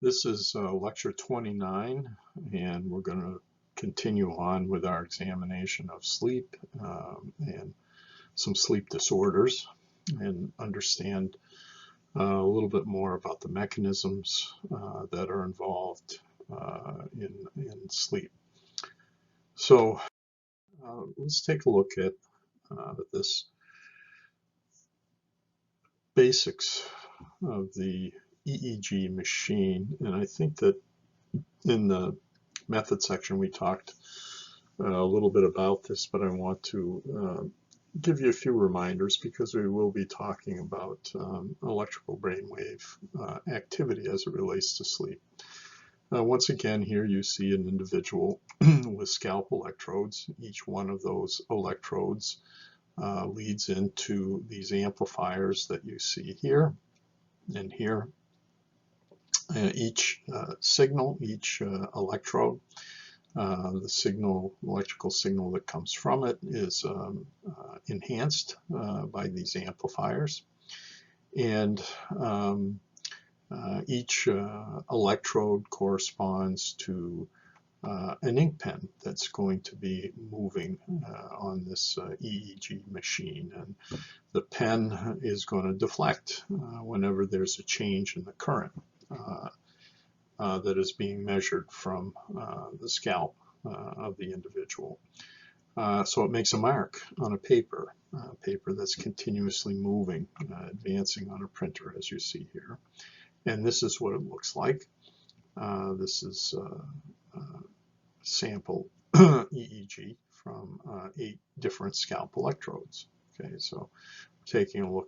This is lecture 29, and we're going to continue on with our examination of sleep and some sleep disorders and understand a little bit more about the mechanisms that are involved in sleep. So let's take a look at this basics of the EEG machine, and I think that in the method section we talked a little bit about this, but I want to give you a few reminders because we will be talking about electrical brainwave activity as it relates to sleep. Once again, here you see an individual with scalp electrodes. Each one of those electrodes leads into these amplifiers that you see here and here. Each signal, each electrode, the electrical signal that comes from it is enhanced by these amplifiers. And each electrode corresponds to an ink pen that's going to be moving on this EEG machine. And the pen is going to deflect whenever there's a change in the current that is being measured from the scalp of the individual. So it makes a mark on a paper that's continuously moving, advancing on a printer, as you see here. And this is what it looks like. This is sample EEG from 8 different scalp electrodes. Okay, so taking a look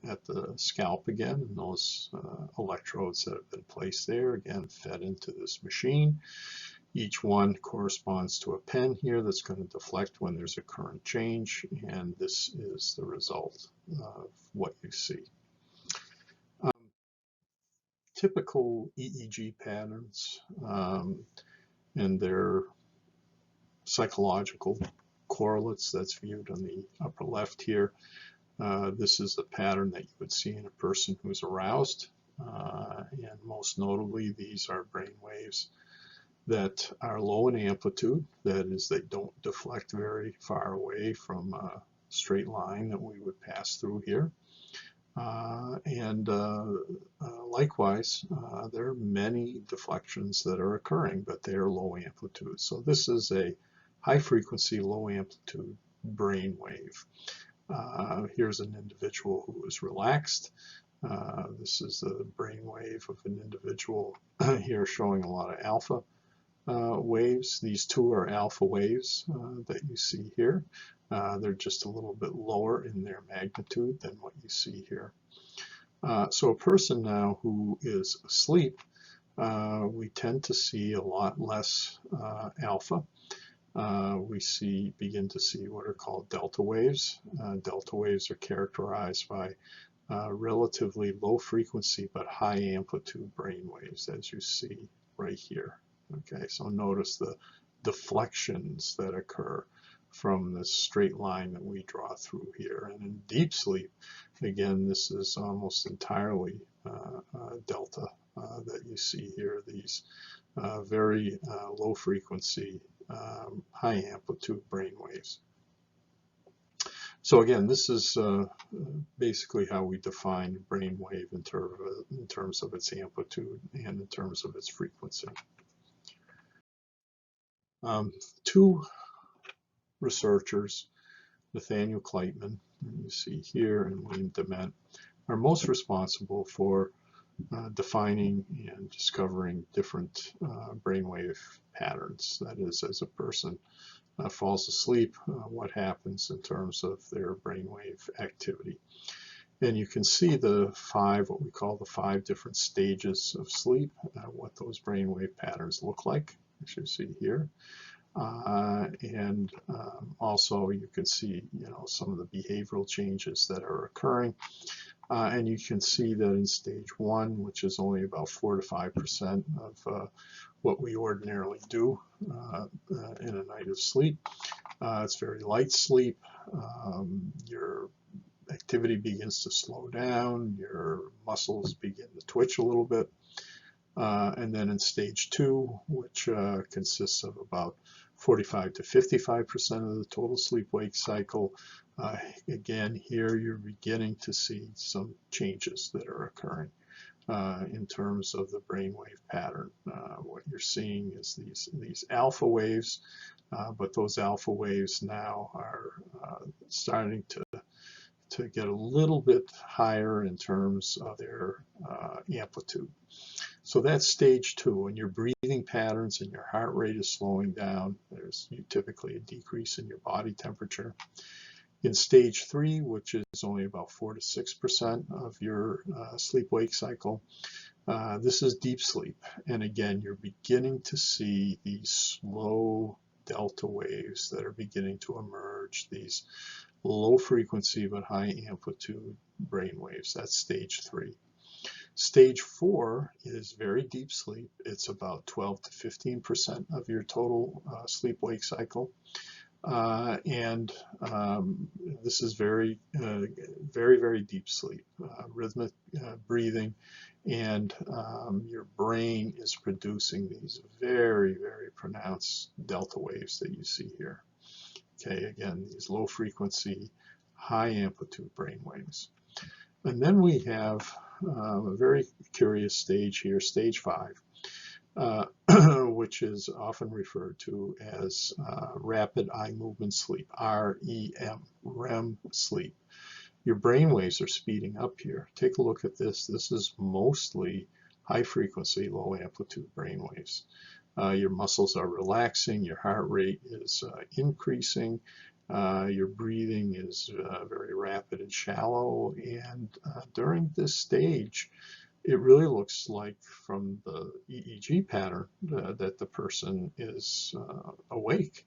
at the scalp again, and those electrodes that have been placed there, again, fed into this machine. Each one corresponds to a pen here that's going to deflect when there's a current change, and this is the result of what you see. Typical EEG patterns and their psychological correlates that's viewed on the upper left here. This is the pattern that you would see in a person who's aroused, and most notably these are brain waves that are low in amplitude. That is, they don't deflect very far away from a straight line that we would pass through here. Likewise, there are many deflections that are occurring, but they are low amplitude. So this is a high frequency, low amplitude brain wave. Here's an individual who is relaxed. This is the brain wave of an individual here showing a lot of alpha waves. These two are alpha waves that you see here. They're just a little bit lower in their magnitude than what you see here. So a person now who is asleep, we tend to see a lot less alpha. We begin to see what are called delta waves. Delta waves are characterized by relatively low frequency but high amplitude brain waves, as you see right here. Okay, so notice the deflections that occur from this straight line that we draw through here. And in deep sleep, again, this is almost entirely delta that you see here, these very low frequency, high amplitude brain waves. So again, this is basically how we define brain wave in terms of its amplitude and in terms of its frequency. Two researchers, Nathaniel Kleitman, you see here, and William Dement, are most responsible for defining and discovering different brainwave patterns. That is, as a person falls asleep, what happens in terms of their brainwave activity. And you can see what we call the 5 different stages of sleep, what those brainwave patterns look like, as you see here. Also you can see, some of the behavioral changes that are occurring. And you can see that in stage 1, which is only about 4 to 5% of what we ordinarily do in a night of sleep. It's very light sleep. Your activity begins to slow down. Your muscles begin to twitch a little bit. And then in stage 2, which consists of about 45 to 55% of the total sleep-wake cycle, again, here you're beginning to see some changes that are occurring in terms of the brainwave pattern. What you're seeing is these alpha waves, but those alpha waves now are starting to get a little bit higher in terms of their amplitude. So that's stage 2, and your breathing patterns and your heart rate is slowing down. There's typically a decrease in your body temperature. In stage 3, which is only about 4 to 6% of your sleep-wake cycle, this is deep sleep. And again, you're beginning to see these slow delta waves that are beginning to emerge, these low frequency but high amplitude brain waves. That's stage 3. Stage 4 is very deep sleep. It's about 12 to 15% of your total sleep-wake cycle. This is very, very deep sleep, rhythmic breathing, and your brain is producing these very pronounced delta waves that you see here. Okay, again, these low frequency, high amplitude brain waves. And then we have a very curious stage here, stage 5, which is often referred to as rapid eye movement sleep, REM sleep. Your brain waves are speeding up here. Take a look at this. This is mostly high frequency, low amplitude brain waves. Your muscles are relaxing, your heart rate is increasing, your breathing is very rapid and shallow, and during this stage, it really looks like from the EEG pattern that the person is awake.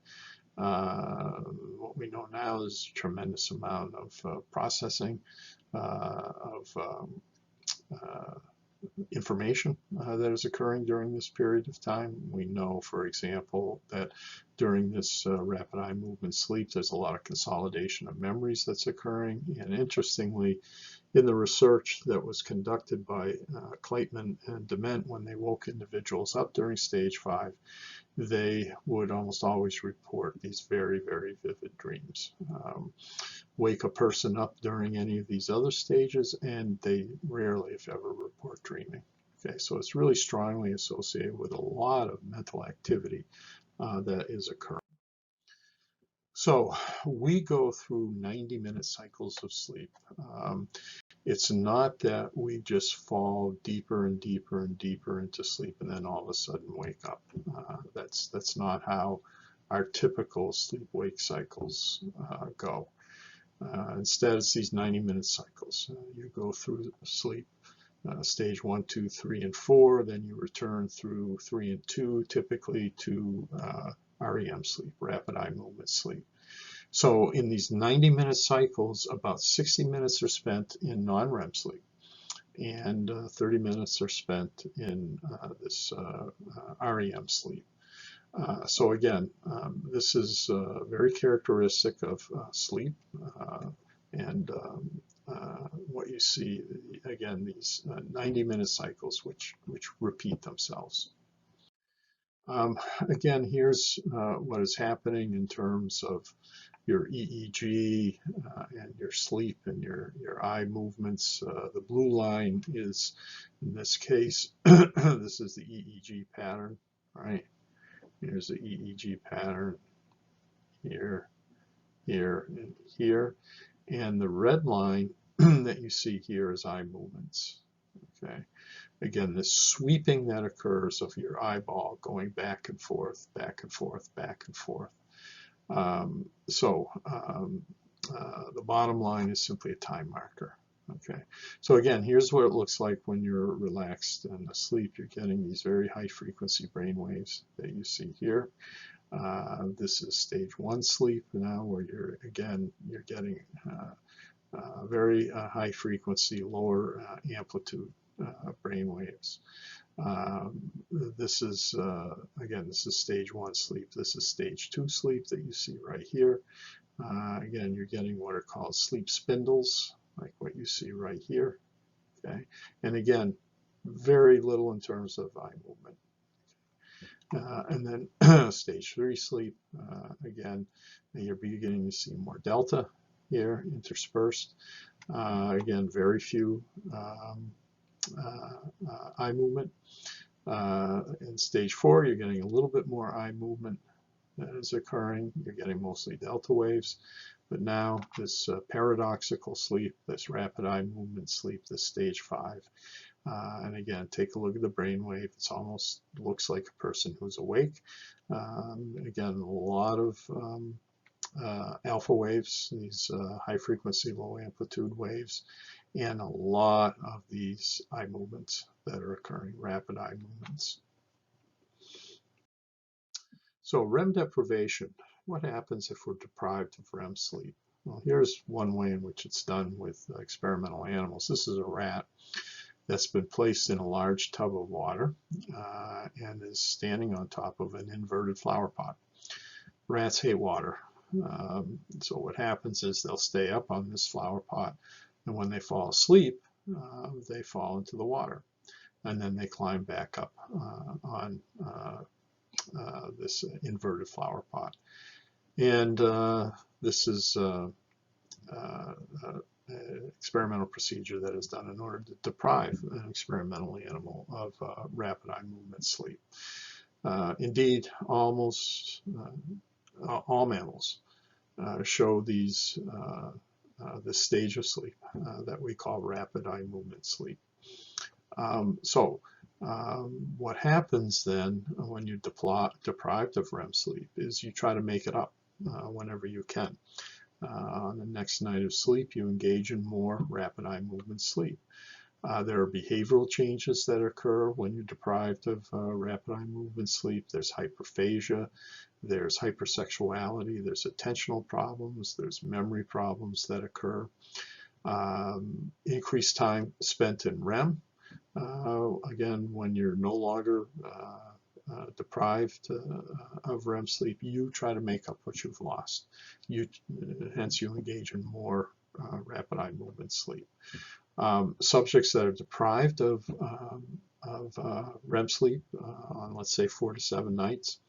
What we know now is a tremendous amount of processing of information that is occurring during this period of time. We know, for example, that during this rapid eye movement sleep, there's a lot of consolidation of memories that's occurring. And interestingly, in the research that was conducted by Kleitman and Dement when they woke individuals up during stage 5, they would almost always report these very vivid dreams. Wake a person up during any of these other stages, and they rarely, if ever, report dreaming. Okay, so it's really strongly associated with a lot of mental activity that is occurring. So we go through 90-minute cycles of sleep. It's not that we just fall deeper and deeper into sleep and then all of a sudden wake up. That's not how our typical sleep-wake cycles go. Instead, it's these 90-minute cycles. You go through sleep, stage 1, 2, 3, and 4, then you return through 3 and 2, typically to REM sleep, rapid eye movement sleep. So in these 90-minute cycles, about 60 minutes are spent in non-REM sleep, and 30 minutes are spent in this REM sleep. So again, this is very characteristic of sleep, and what you see, again, these 90-minute cycles which repeat themselves. Again, here's what is happening in terms of your EEG and your sleep and your eye movements. The blue line is, in this case, this is the EEG pattern, right? Here's the EEG pattern here, here, and here. And the red line that you see here is eye movements, okay? Again, this sweeping that occurs of your eyeball going back and forth, back and forth, back and forth. The bottom line is simply a time marker. Okay, so again, here's what it looks like when you're relaxed and asleep. You're getting these very high frequency brain waves that you see here. This is stage 1 sleep now, where you're getting very high frequency, lower amplitude brain waves. This is again, this is stage 1 sleep. This is stage 2 sleep that you see right here. Again, you're getting what are called sleep spindles, like what you see right here. Okay, and again, very little in terms of eye movement. And then stage 3 sleep, again, you're beginning to see more delta here interspersed. Again, very few eye movement. In stage 4, you're getting a little bit more eye movement that is occurring. You're getting mostly delta waves. But now this paradoxical sleep, this rapid eye movement sleep, this stage 5. And again, take a look at the brain wave. It's almost looks like a person who's awake. Again, a lot of alpha waves, these high frequency, low amplitude waves, and a lot of these eye movements that are occurring, rapid eye movements. So REM deprivation, what happens if we're deprived of REM sleep? Well, here's one way in which it's done with experimental animals. This is a rat that's been placed in a large tub of water and is standing on top of an inverted flower pot. Rats hate water. So what happens is they'll stay up on this flower pot, and when they fall asleep, they fall into the water, and then they climb back up on this inverted flower pot. And this is experimental procedure that is done in order to deprive an experimental animal of rapid eye movement sleep. Indeed, almost all mammals show these this stage of sleep that we call rapid eye movement sleep. What happens then when you're deprived of REM sleep is you try to make it up whenever you can. On the next night of sleep, you engage in more rapid eye movement sleep. There are behavioral changes that occur when you're deprived of rapid eye movement sleep. There's hyperphagia, there's hypersexuality, there's attentional problems, there's memory problems that occur. Increased time spent in REM. Again, when you're no longer deprived of REM sleep, you try to make up what you've lost. Hence, you engage in more rapid eye movement sleep. Subjects that are deprived of REM sleep on, let's say, 4 to 7 nights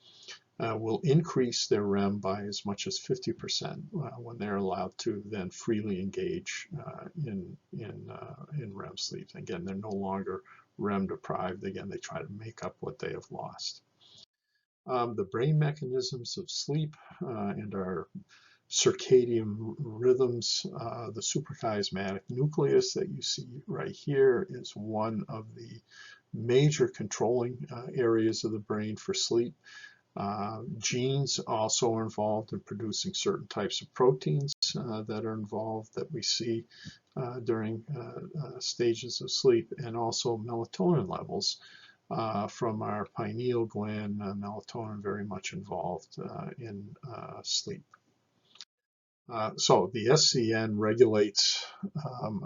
will increase their REM by as much as 50% when they're allowed to then freely engage in REM sleep. Again, they're no longer REM deprived. Again, they try to make up what they have lost. The brain mechanisms of sleep and our circadian rhythms, the suprachiasmatic nucleus that you see right here is one of the major controlling areas of the brain for sleep. Genes also are involved in producing certain types of proteins that are involved that we see during stages of sleep, and also melatonin levels from our pineal gland. Melatonin very much involved in sleep. So the SCN regulates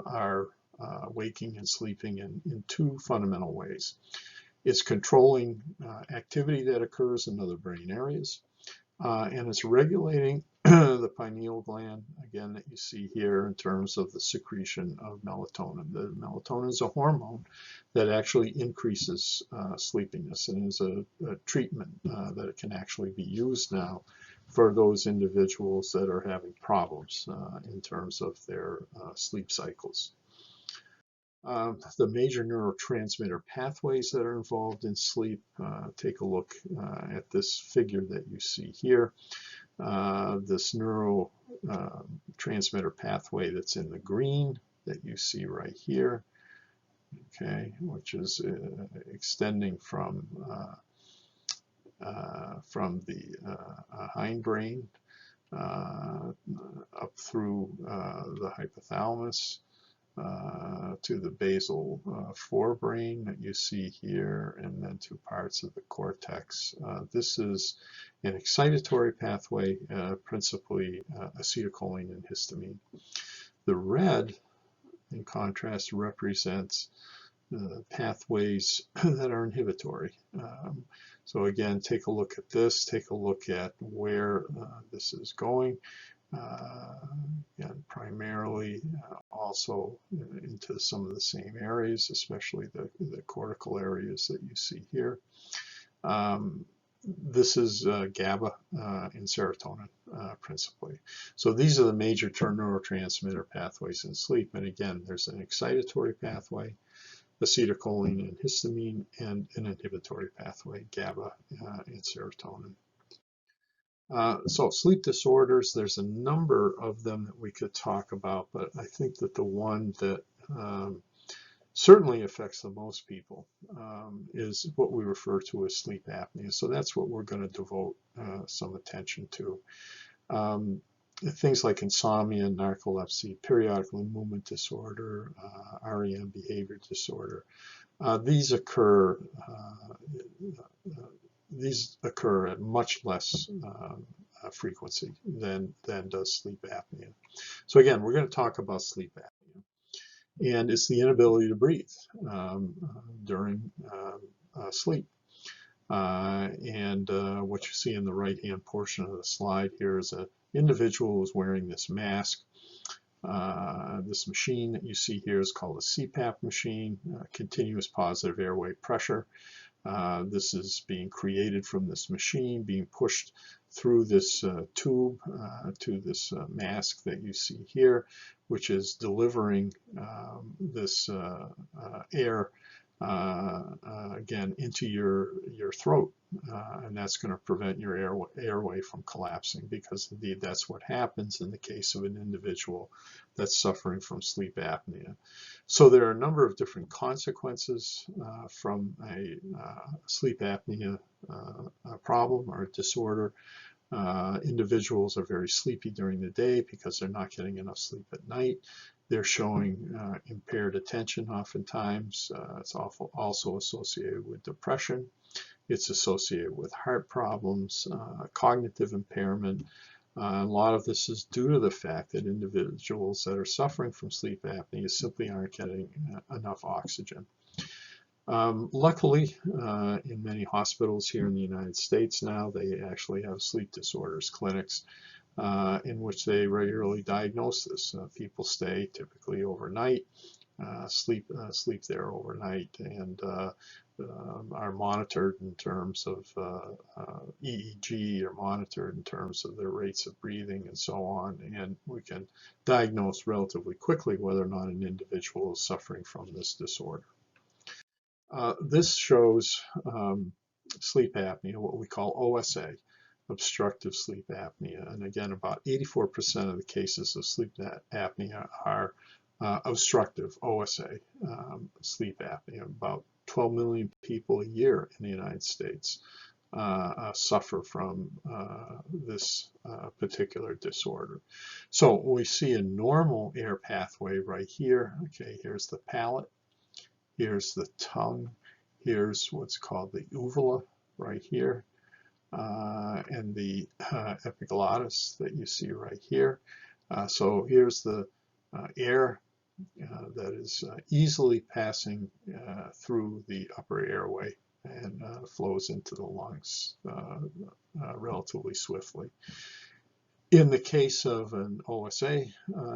our waking and sleeping in 2 fundamental ways. It's controlling activity that occurs in other brain areas, and it's regulating the pineal gland, again, that you see here in terms of the secretion of melatonin. The melatonin is a hormone that actually increases sleepiness, and is a treatment that can actually be used now for those individuals that are having problems in terms of their sleep cycles. The major neurotransmitter pathways that are involved in sleep, take a look at this figure that you see here. This neurotransmitter pathway that's in the green that you see right here, okay, which is extending from the hindbrain up through the hypothalamus to the basal forebrain that you see here, and then to parts of the cortex. This is an excitatory pathway, principally acetylcholine and histamine. The red, in contrast, represents pathways that are inhibitory. So again, take a look at this, take a look at where this is going. And primarily also into some of the same areas, especially the cortical areas that you see here. This is GABA and serotonin principally. So these are the major neurotransmitter pathways in sleep. And again, there's an excitatory pathway, acetylcholine and histamine, and an inhibitory pathway, GABA and serotonin. So sleep disorders, there's a number of them that we could talk about, but I think that the one that certainly affects the most people is what we refer to as sleep apnea. So that's what we're going to devote some attention to. Things like insomnia, narcolepsy, periodic limb movement disorder, REM behavior disorder. These occur at much less frequency than does sleep apnea. So again, we're going to talk about sleep apnea, and it's the inability to breathe during sleep. What you see in the right-hand portion of the slide here is an individual who's wearing this mask. This machine that you see here is called a CPAP machine, continuous positive airway pressure. This is being created from this machine, being pushed through this tube to this mask that you see here, which is delivering this air again into your throat, and that's going to prevent your airway from collapsing, because indeed that's what happens in the case of an individual that's suffering from sleep apnea. So there are a number of different consequences from a sleep apnea problem or disorder. Individuals are very sleepy during the day because they're not getting enough sleep at night. They're showing impaired attention oftentimes. It's also associated with depression. It's associated with heart problems, cognitive impairment. A lot of this is due to the fact that individuals that are suffering from sleep apnea simply aren't getting enough oxygen. Luckily, in many hospitals here in the United States now, they actually have sleep disorders clinics in which they regularly diagnose this. People stay typically overnight, sleep there overnight, and are monitored in terms of EEG, are monitored in terms of their rates of breathing and so on, and we can diagnose relatively quickly whether or not an individual is suffering from this disorder. This shows sleep apnea, what we call OSA, obstructive sleep apnea. And again, about 84% of the cases of sleep apnea are obstructive OSA sleep apnea. About 12 million people a year in the United States suffer from this particular disorder. So we see a normal air pathway right here. Okay, here's the palate. Here's the tongue. Here's what's called the uvula right here, and the epiglottis that you see right here. So here's the air that is easily passing through the upper airway and flows into the lungs relatively swiftly. In the case of an OSA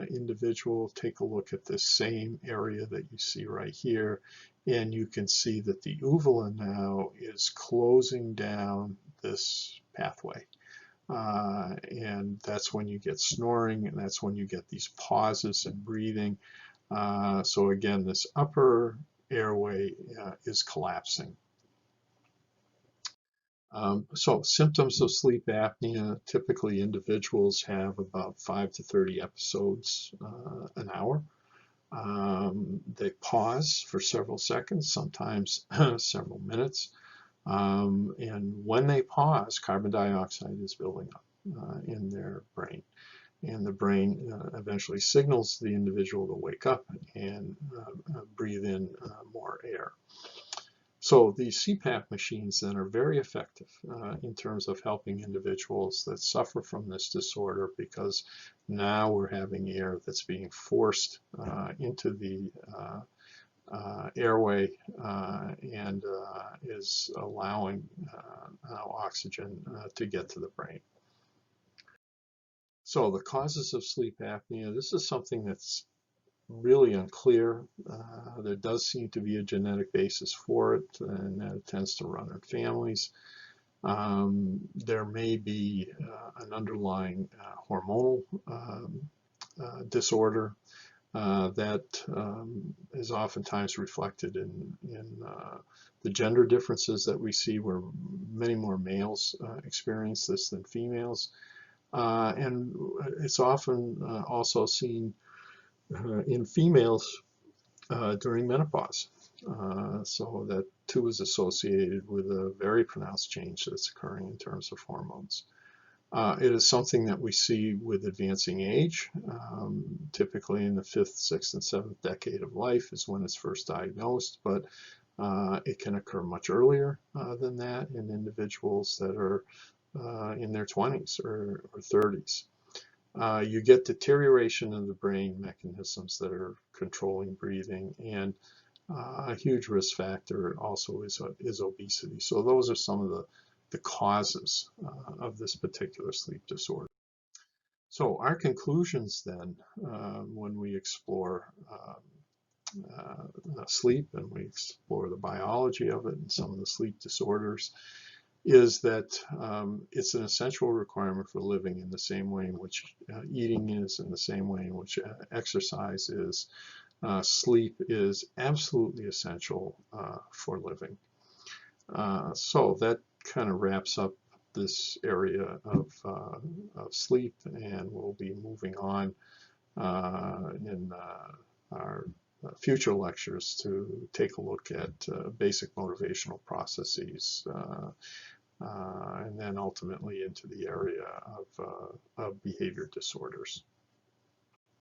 individual, take a look at this same area that you see right here, and you can see that the uvula now is closing down this pathway. And that's when you get snoring, and that's when you get these pauses in breathing. So again, this upper airway is collapsing. So symptoms of sleep apnea, typically individuals have about 5 to 30 episodes an hour. They pause for several seconds, sometimes several minutes. And when they pause, carbon dioxide is building up in their brain. And the brain eventually signals the individual to wake up and breathe in more air. So these CPAP machines then are very effective in terms of helping individuals that suffer from this disorder, because now we're having air that's being forced into the airway and is allowing oxygen to get to the brain. So the causes of sleep apnea, this is something that's really unclear. There does seem to be a genetic basis for it, and that tends to run in families. There may be an underlying hormonal disorder that is oftentimes reflected in the gender differences that we see, where many more males experience this than females. And it's often also seen in females during menopause. So that too is associated with a very pronounced change that's occurring in terms of hormones. It is something that we see with advancing age. Typically in the 5th, 6th, and 7th decade of life is when it's first diagnosed, but it can occur much earlier than that in individuals that are in their 20s or 30s. You get deterioration of the brain mechanisms that are controlling breathing, and a huge risk factor also is obesity. So those are some of the causes of this particular sleep disorder. So our conclusions then, when we explore sleep and we explore the biology of it and some of the sleep disorders, is that it's an essential requirement for living in the same way in which eating is, in the same way in which exercise is. Sleep is absolutely essential for living. So that kind of wraps up this area of sleep, and we'll be moving on in our future lectures to take a look at basic motivational processes, and then ultimately into the area of behavior disorders.